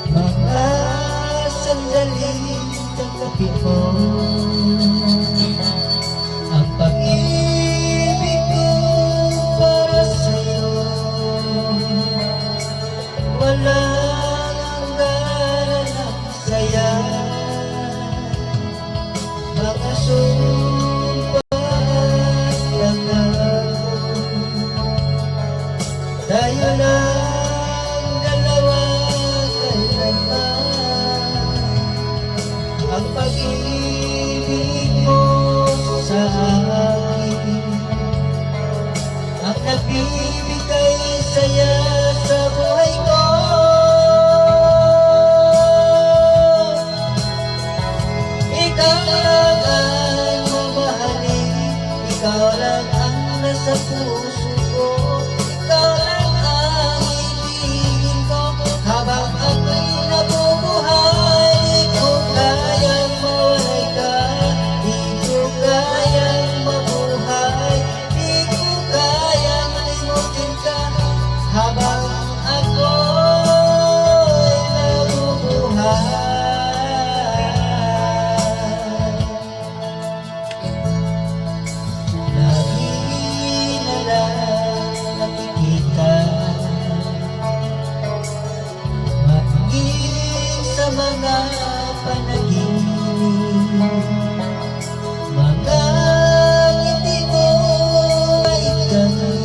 Mga sandaling tanggapin mo ang pag-ibig ko para sa'yo. Walang hanggan ang saya, mga sumpa at pangako. Tayo lang dalawa kailanman, ang pag-ibig mo sa akin ang nagbibigay saya sa buhay ko. Ikaw lang ang mamahalin, ikaw lang ang nasa puso ko, ikaw lang ang ibigin ko habang ako'y nabubuhay. Di ko kayang mawalay ka, di ko kayang mabuhay, di ko kayang limutin ka habang ako'y nabubuhay. Lagi na lang nakikita, maging sa mga panaginip, mga ngiti mo ay kamay,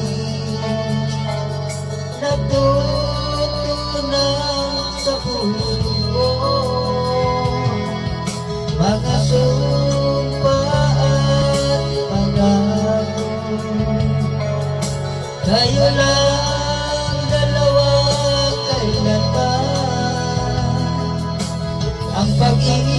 natutunan sa puso ko, mga sumpa at pangako. Tayo lang dalawa kailanman, ang pag-ibig